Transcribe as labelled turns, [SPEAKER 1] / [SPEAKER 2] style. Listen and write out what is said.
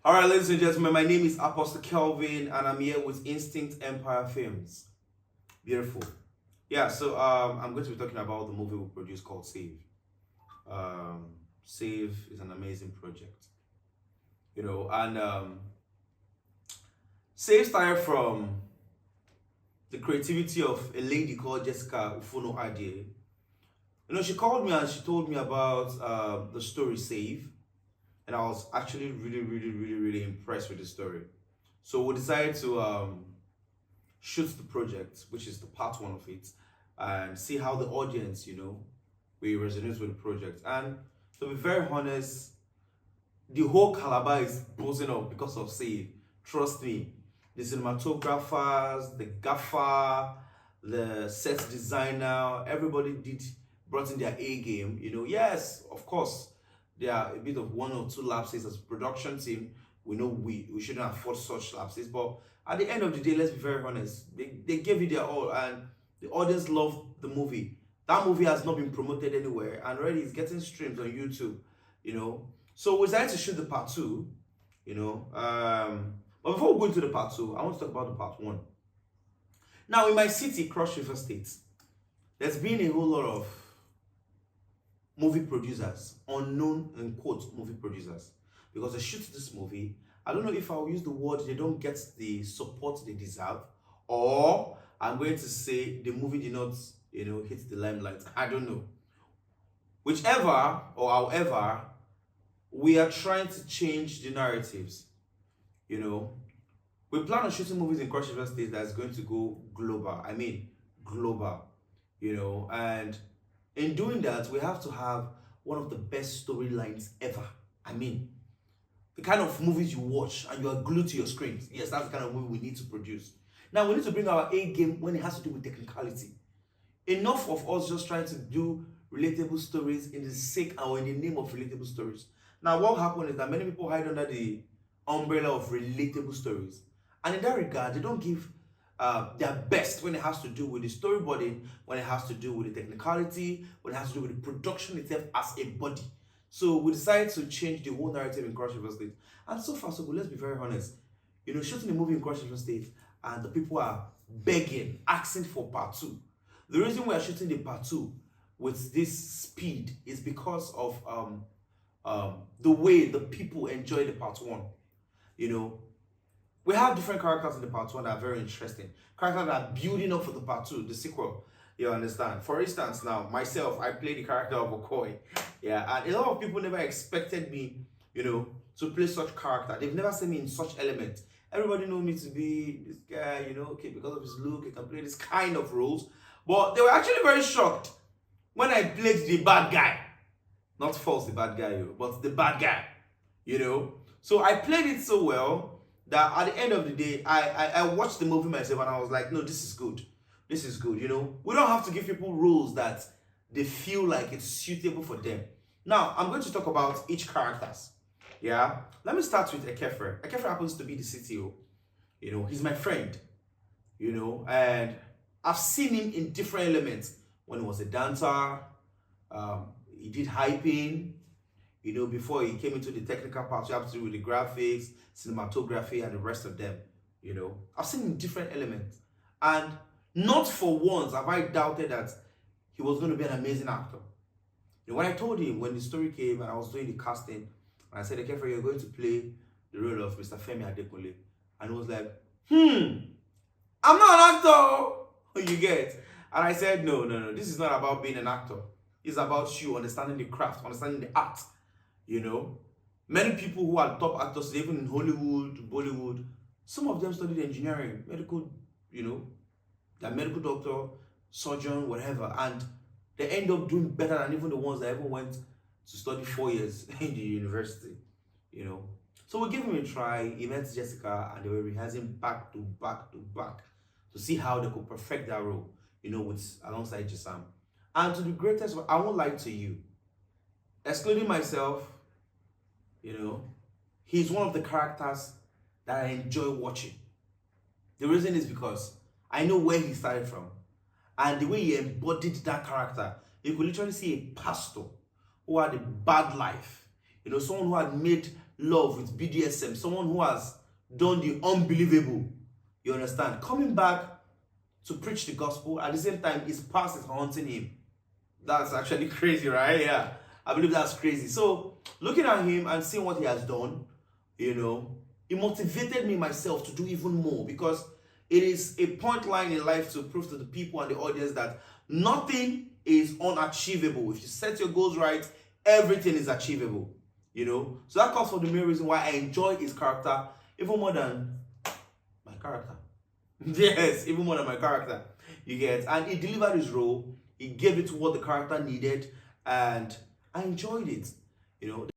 [SPEAKER 1] All right, ladies and gentlemen, my name is Apostle Kelvin, and I'm here with Instinct Empire Films. Beautiful. Yeah, so I'm going to be talking about the movie we produced called Save. Um, Save is an amazing project, and Save started from the creativity of a lady called Jessica Ufuno Adie. She called me and she told me about the story Save, and I was actually really impressed with the story. So we decided to shoot the project, which is the part one of it, and see how the audience, we resonate with the project. And to be very honest, the whole Calabar is buzzing up because of Save. Trust me, the cinematographers, the gaffer, the set designer, everybody brought in their A game. Yes, of course, there are a bit of one or two lapses as a production team. We know we shouldn't afford such lapses, but at the end of the day, let's be very honest. They gave it their all, and the audience loved the movie. That movie has not been promoted anywhere, and already it's getting streams on YouTube. So we decided to shoot the part two. But before we go into the part two, I want to talk about the part one. Now, in my city, Cross River State, there's been a whole lot of movie producers, unknown and quote movie producers, because they shoot this movie. I don't know if I'll use the word they don't get the support they deserve, or I'm going to say the movie did not, hit the limelight. I don't know. Whichever or however, we are trying to change the narratives. We plan on shooting movies in Cross River State that's going to go global. I mean, global. And in doing that, we have to have one of the best storylines ever. I mean, the kind of movies you watch and you are glued to your screens. Yes, that's the kind of movie we need to produce. Now, we need to bring our A game when it has to do with technicality. Enough of us just trying to do relatable stories in the sake or in the name of relatable stories. Now, what happened is that many people hide under the umbrella of relatable stories. And in that regard, they don't give their best when it has to do with the storyboarding, when it has to do with the technicality, when it has to do with the production itself as a body. So we decided to change the whole narrative in Cross River State. And so far, so good. Let's be very honest. Shooting a movie in Cross River State, and the people are begging, asking for part two. The reason we are shooting the part two with this speed is because of the way the people enjoy the part one. We have different characters in the part one that are very interesting. Characters that are building up for the part two, the sequel. You understand? For instance, now, myself, I play the character of Okoye. Yeah, and a lot of people never expected me, to play such character. They've never seen me in such element. Everybody know me to be this guy, okay, because of his look, he can play this kind of roles. But they were actually very shocked when I played the bad guy. Not false, the bad guy, but the bad guy, So I played it so well that at the end of the day, I watched the movie myself and I was like, no, this is good. This is good, We don't have to give people roles that they feel like it's suitable for them. Now, I'm going to talk about each characters. Yeah? Let me start with Ekefe. Ekefe happens to be the CTO. He's my friend. And I've seen him in different elements. When he was a dancer, he did hyping, before he came into the technical part, you have to do with the graphics, cinematography, and the rest of them. I've seen him in different elements. And not for once have I doubted that he was going to be an amazing actor. When I told him, when the story came and I was doing the casting, and I said, Ekefe, you're going to play the role of Mr. Femi Adekunle. And he was like, I'm not an actor. You get? And I said, no. This is not about being an actor. It's about you understanding the craft, understanding the art. Many people who are top actors, even in Hollywood, Bollywood, some of them studied engineering, medical, they're medical doctor, surgeon, whatever, and they end up doing better than even the ones that ever went to study 4 years in the university, So we gave him a try. He met Jessica, and they were rehearsing back to back to see how they could perfect that role, alongside Jisam. And to the greatest, I won't lie to you, excluding myself, he's one of the characters that I enjoy watching. The reason is because I know where he started from. And the way he embodied that character, you could literally see a pastor who had a bad life. Someone who had made love with BDSM, someone who has done the unbelievable, you understand, coming back to preach the gospel. At the same time, his past is haunting him. That's actually crazy, right? Yeah, I believe that's crazy. So looking at him and seeing what he has done, you know, it motivated me myself to do even more, because it is a point line in life to prove to the people and the audience that nothing is unachievable. If you set your goals right, everything is achievable, you know. So that comes from the main reason why I enjoy his character even more than my character. Yes, even more than my character. You get, and he delivered his role. He gave it to what the character needed, and I enjoyed it. You know.